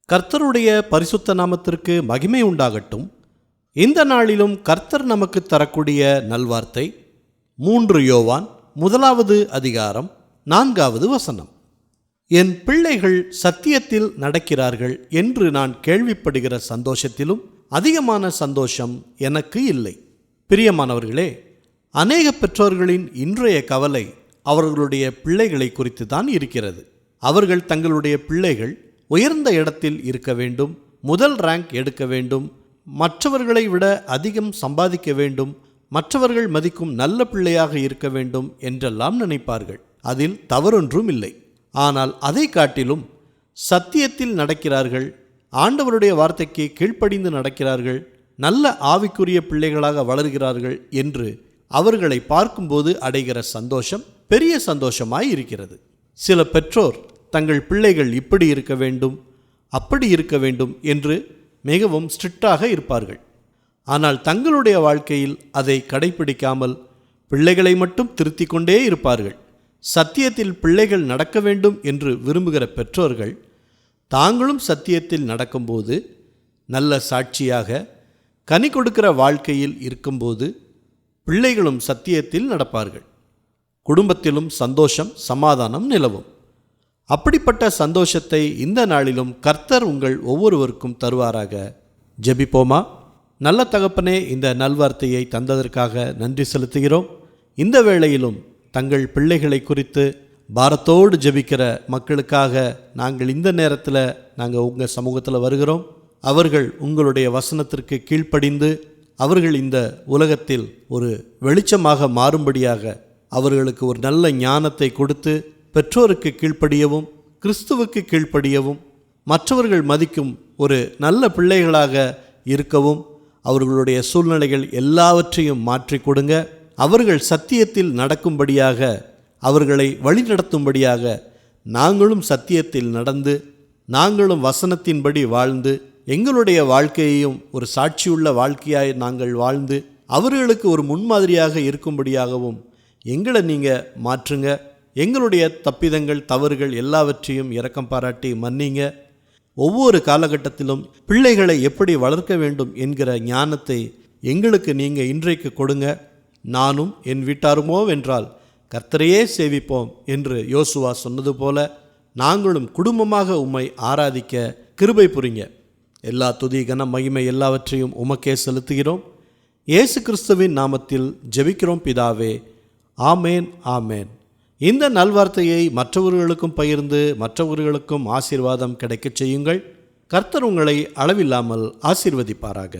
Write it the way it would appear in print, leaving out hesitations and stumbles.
கர்த்தருடைய பரிசுத்த நாமத்திற்கு மகிமை உண்டாகட்டும். இந்த நாளிலும் கர்த்தர் நமக்கு தரக்கூடிய நல்வார்த்தை 3 யோவான் 1வது அதிகாரம் 4வது வசனம். என் பிள்ளைகள் சத்தியத்தில் நடக்கிறார்கள் என்று நான் கேள்விப்படுகிற சந்தோஷத்திலும் அதிகமான சந்தோஷம் எனக்கு இல்லை. பிரியமானவர்களே, அநேக பெற்றோர்களின் இன்றைய கவலை அவர்களுடைய பிள்ளைகளை குறித்து தான் இருக்கிறது. அவர்கள் தங்களுடைய பிள்ளைகள் உயர்ந்த இடத்தில் இருக்க வேண்டும், முதல் ரேங்க் எடுக்க வேண்டும், மற்றவர்களை விட அதிகம் சம்பாதிக்க வேண்டும், மற்றவர்கள் மதிக்கும் நல்ல பிள்ளையாக இருக்க வேண்டும் என்றெல்லாம் நினைப்பார்கள். அதில் தவறொன்றும் இல்லை. ஆனால் அதை காட்டிலும் சத்தியத்தில் நடக்கிறார்கள், ஆண்டவருடைய வார்த்தைக்கு கீழ்ப்படிந்து நடக்கிறார்கள், நல்ல ஆவிக்குரிய பிள்ளைகளாக வளர்கிறார்கள் என்று அவர்களை பார்க்கும்போது அடைகிற சந்தோஷம் பெரிய சந்தோஷமாய் இருக்கிறது. சில பெற்றோர் தங்கள் பிள்ளைகள் இப்படி இருக்க வேண்டும், அப்படி இருக்க வேண்டும் என்று மிகவும் ஸ்ட்ரிக்டாக இருப்பார்கள். ஆனால் தங்களுடைய வாழ்க்கையில் அதை கடைபிடிக்காமல் பிள்ளைகளை மட்டும் திருத்திக் கொண்டே இருப்பார்கள். சத்தியத்தில் பிள்ளைகள் நடக்க வேண்டும் என்று விரும்புகிற பெற்றோர்கள் தாங்களும் சத்தியத்தில் நடக்கும்போது, நல்ல சாட்சியாக கனி கொடுக்கிற வாழ்க்கையில் இருக்கும்போது பிள்ளைகளும் சத்தியத்தில் நடப்பார்கள். குடும்பத்திலும் சந்தோஷம், சமாதானம் நிலவும். அப்படிப்பட்ட சந்தோஷத்தை இந்த நாளிலும் கர்த்தர் உங்கள் ஒவ்வொருவருக்கும் தருவாராக. ஜெபிப்போமா. நல்ல தகப்பனே, இந்த நல்வார்த்தையை தந்ததற்காக நன்றி செலுத்துகிறோம். இந்த வேளையிலும் தங்கள் பிள்ளைகளை குறித்து பாரத்தோடு ஜெபிக்கிற மக்களுக்காக நாங்கள் இந்த நேரத்தில் உங்கள் சமூகத்தில் வருகிறோம். அவர்கள் உங்களுடைய வசனத்திற்கு கீழ்ப்படிந்து அவர்கள் இந்த உலகத்தில் ஒரு வெளிச்சமாக மாறும்படியாக அவர்களுக்கு ஒரு நல்ல ஞானத்தை கொடுத்து பெற்றோருக்கு கீழ்ப்படியவும், கிறிஸ்துவுக்கு கீழ்ப்படியவும், மற்றவர்கள் மதிக்கும் ஒரு நல்ல பிள்ளைகளாக இருக்கவும் அவர்களுடைய சூழ்நிலைகள் எல்லாவற்றையும் மாற்றி கொடுங்க. அவர்கள் சத்தியத்தில் நடக்கும்படியாக, அவர்களை வழிநடத்தும்படியாக நாங்களும் சத்தியத்தில் நடந்து, நாங்களும் வசனத்தின்படி வாழ்ந்து, எங்களுடைய வாழ்க்கையையும் ஒரு சாட்சியுள்ள வாழ்க்கையாய் நாங்கள் வாழ்ந்து அவர்களுக்கு ஒரு முன்மாதிரியாக இருக்கும்படியாகவும் எங்களை நீங்கள் மாற்றுங்க. எங்களுடைய தப்பிதங்கள், தவறுகள் எல்லாவற்றையும் இரக்கம் பாராட்டி மன்னிங்க. ஒவ்வொரு காலகட்டத்திலும் பிள்ளைகளை எப்படி வளர்க்க வேண்டும் என்கிற ஞானத்தை எங்களுக்கு நீங்கள் இன்றைக்கு கொடுங்க. நானும் என் வீட்டாருமோ வென்றால் கர்த்தரையே சேவிப்போம் என்று யோசுவா சொன்னது போல நாங்களும் குடும்பமாக உம்மை ஆராதிக்க கிருபை புரிங்க. எல்லா துதி, கன, மகிமை எல்லாவற்றையும் உமக்கே செலுத்துகிறோம். இயேசு கிறிஸ்துவின் நாமத்தில் ஜெபிக்கிறோம் பிதாவே. ஆமேன், ஆமேன். இந்த நல்வார்த்தையை மற்றவர்களுக்கும் பகிர்ந்து மற்றவர்களுக்கும் ஆசீர்வாதம் கிடைக்கச் செய்யுங்கள். கர்த்தர் உங்களை அளவில்லாமல் ஆசீர்வதிப்பாராக.